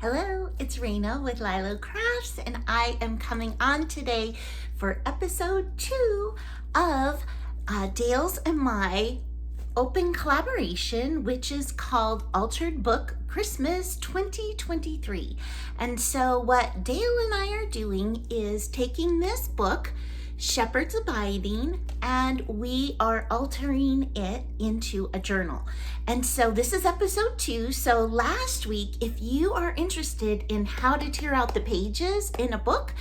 Hello, it's Rana with LYLO Crafts, and I am coming on today for episode 2 of Dale's and my open collaboration, which is called Altered Book Christmas 2023. And so what Dale and I are doing is taking this book, Shepherd's Abiding, and we are altering it into a journal. And so this is episode 2. So last week, if you are interested in how to tear out the pages in a book,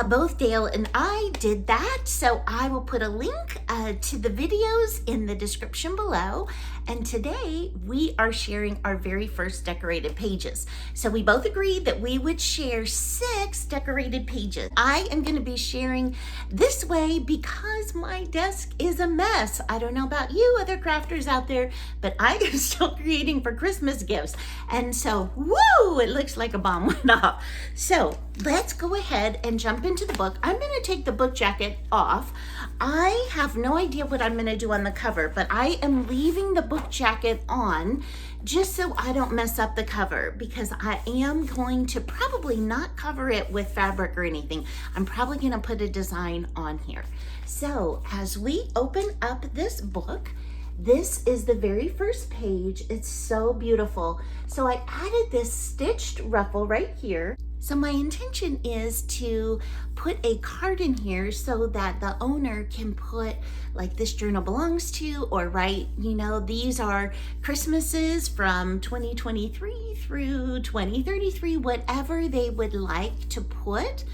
both Dale and I did that. So I will put a link to the videos in the description below. And today we are sharing our very first decorated pages. So we both agreed that we would share 6 decorated pages. I am going to be sharing this way because my desk is a mess. I don't know about you other crafters out there, but I am still creating for Christmas gifts. And so, woo, it looks like a bomb went off. So let's go ahead and jump into the book. I'm going to take the book jacket off. I have no idea what I'm going to do on the cover, but I am leaving the book jacket on just so I don't mess up the cover, because I am going to probably not cover it with fabric or anything. I'm probably going to put a design on here. So as we open up this book, this is the very first page. It's so beautiful. So I added this stitched ruffle right here. So my intention is to put a card in here so that the owner can put like this journal belongs to, or write, you know, these are Christmases from 2023 through 2033, whatever they would like to put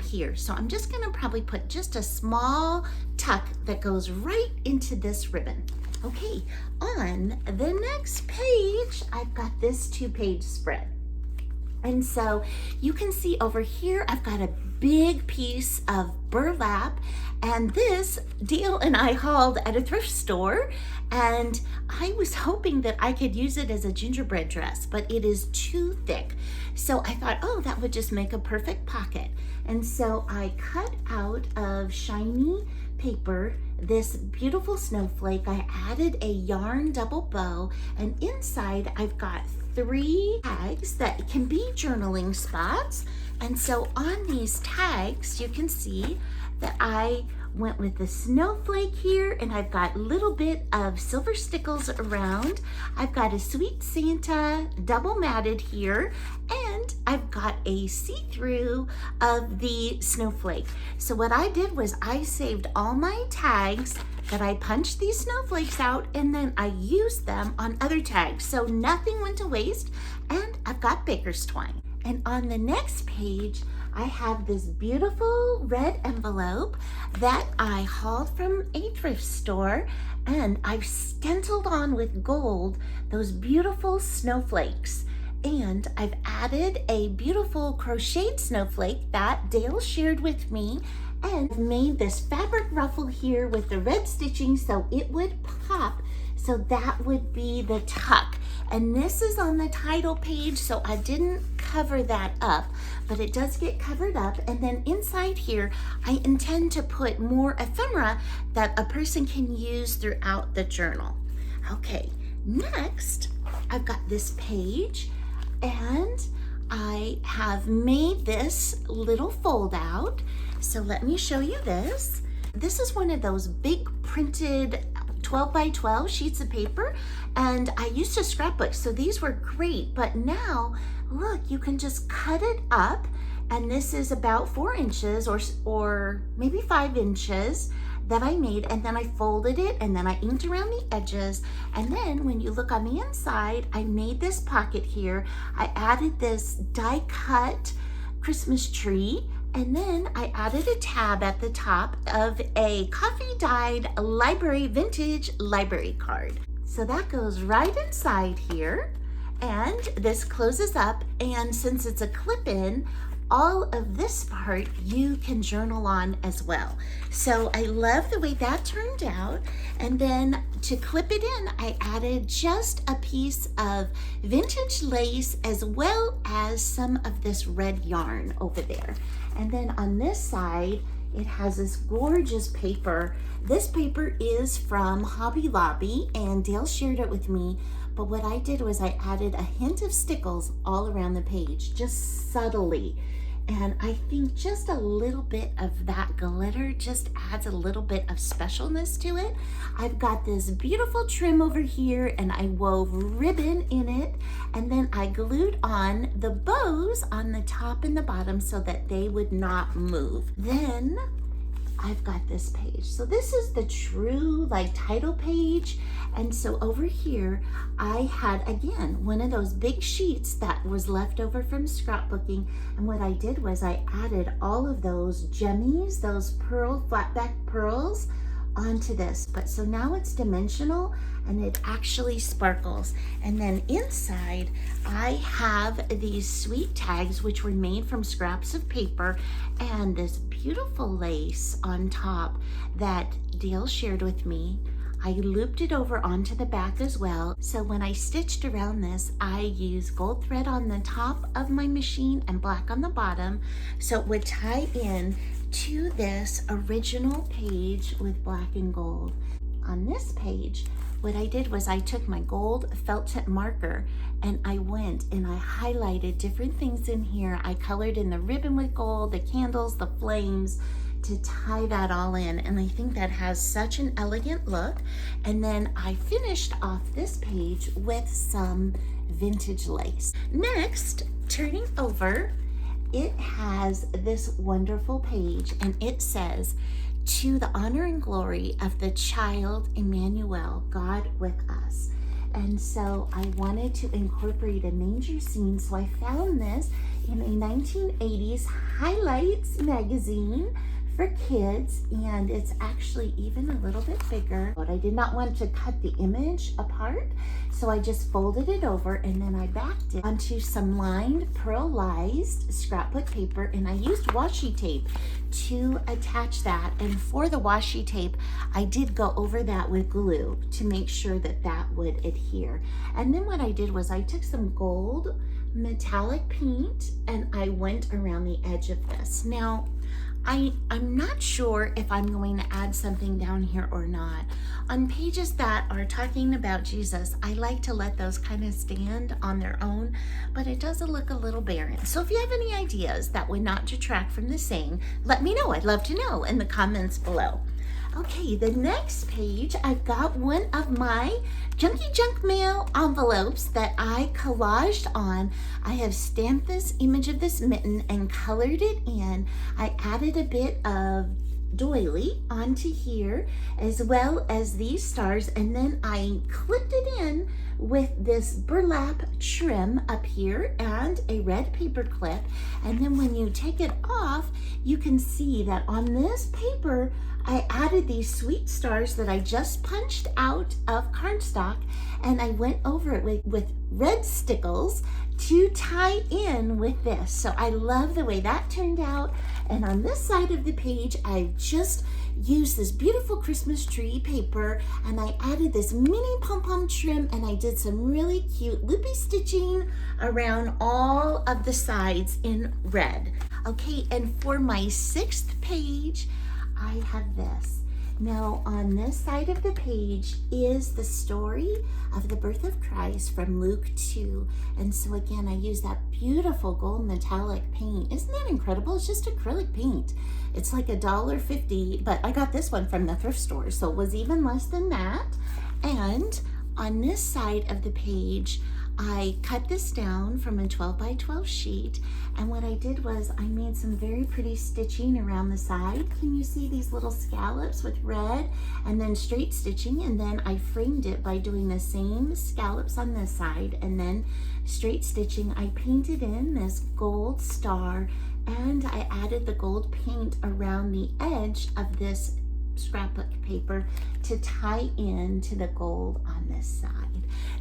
here. So I'm just gonna probably put just a small tuck that goes right into this ribbon. Okay, on the next page, I've got this 2-page spread. And so you can see over here, I've got a big piece of burlap, and this Dale and I hauled at a thrift store, and I was hoping that I could use it as a gingerbread dress, but it is too thick. So I thought, oh, that would just make a perfect pocket. And so I cut out of shiny paper this beautiful snowflake. I added a yarn double bow, and inside I've got 3 tags that can be journaling spots. And so on these tags, you can see that I went with the snowflake here, and I've got a little bit of silver stickles around. I've got a Sweet Santa double matted here, and I've got a see-through of the snowflake. So what I did was I saved all my tags that I punched these snowflakes out, and then I used them on other tags. So nothing went to waste, and I've got baker's twine. And on the next page, I have this beautiful red envelope that I hauled from a thrift store, and I've stenciled on with gold those beautiful snowflakes. And I've added a beautiful crocheted snowflake that Dale shared with me, and made this fabric ruffle here with the red stitching so it would pop. So that would be the tuck. And this is on the title page, so I didn't cover that up, but it does get covered up. And then inside here, I intend to put more ephemera that a person can use throughout the journal. Okay, next, I've got this page, and I have made this little fold out. So let me show you this. This is one of those big printed 12 by 12 sheets of paper, and I used to scrapbook, so these were great. But now look, you can just cut it up, and this is about 4 inches or maybe 5 inches that I made, and then I folded it, and then I inked around the edges. And then when you look on the inside, I made this pocket here. I added this die cut Christmas tree, and then I added a tab at the top of a coffee dyed library, vintage library card. So that goes right inside here, and this closes up, and since it's a clip-in, all of this part you can journal on as well. So I love the way that turned out. And then to clip it in, I added just a piece of vintage lace as well as some of this red yarn over there. And then on this side, it has this gorgeous paper. This paper is from Hobby Lobby, and Dale shared it with me, But what I did was I added a hint of stickles all around the page, just subtly. And I think just a little bit of that glitter just adds a little bit of specialness to it. I've got this beautiful trim over here and I wove ribbon in it. And then I glued on the bows on the top and the bottom so that they would not move. Then I've got this page. So this is the true like title page. And so over here, I had, again, one of those big sheets that was left over from scrapbooking. And what I did was I added all of those gemmies, those pearl, flat back pearls onto this. But so now it's dimensional and it actually sparkles. And then inside, I have these sweet tags, which were made from scraps of paper, and this beautiful lace on top that Dale shared with me. I looped it over onto the back as well. So when I stitched around this, I used gold thread on the top of my machine and black on the bottom, so it would tie in to this original page with black and gold. On this page, what I did was I took my gold felt tip marker and I went and I highlighted different things in here. I colored in the ribbon with gold, the candles, the flames, to tie that all in, and I think that has such an elegant look. And then I finished off this page with some vintage lace. Next, turning over, it has this wonderful page and it says, "To the honor and glory of the child Emmanuel, God with us." And so I wanted to incorporate a manger scene, so I found this in a 1980s highlights magazine for kids, and it's actually even a little bit bigger. But I did not want to cut the image apart, so I just folded it over and then I backed it onto some lined pearlized scrapbook paper, and I used washi tape to attach that. And for the washi tape, I did go over that with glue to make sure that that would adhere. And then what I did was I took some gold metallic paint and I went around the edge of this. Now, I'm not sure if I'm going to add something down here or not. On pages that are talking about Jesus, I like to let those kind of stand on their own, but it does look a little barren. So if you have any ideas that would not detract from the saying, let me know. I'd love to know in the comments below. Okay, the next page, I've got one of my junky junk mail envelopes that I collaged on. I have stamped this image of this mitten and colored it in. I added a bit of doily onto here, as well as these stars, and then I clipped it in with this burlap trim up here and a red paper clip. And then when you take it off, you can see that on this paper, I added these sweet stars that I just punched out of cardstock, and I went over it with red stickles to tie in with this. So I love the way that turned out. And on this side of the page, I just used this beautiful Christmas tree paper and I added this mini pom-pom trim, and I did some really cute loopy stitching around all of the sides in red. Okay, and for my 6th page, I have this. Now on this side of the page is the story of the birth of Christ from Luke 2. And so again, I use that beautiful gold metallic paint. Isn't that incredible? It's just acrylic paint. It's like $1.50, but I got this one from the thrift store, so it was even less than that. And on this side of the page, I cut this down from a 12 by 12 sheet, and what I did was I made some very pretty stitching around the side. Can you see these little scallops with red, and then straight stitching, and then I framed it by doing the same scallops on this side and then straight stitching. I painted in this gold star and I added the gold paint around the edge of this scrapbook paper to tie in to the gold on this side.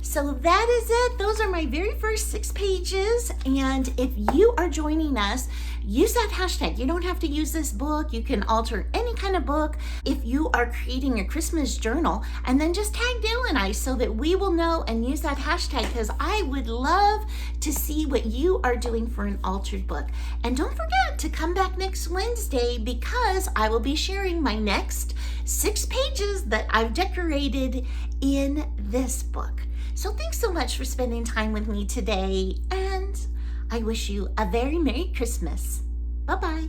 So that is it. Those are my very first 6 pages. And if you are joining us, use that hashtag. You don't have to use this book. You can alter any kind of book. If you are creating a Christmas journal, and then just tag Dale and I so that we will know, and use that hashtag, because I would love to see what you are doing for an altered book. And don't forget to come back next Wednesday, because I will be sharing my next 6 pages that I've decorated in this book. So thanks so much for spending time with me today, and I wish you a very Merry Christmas. Bye-bye.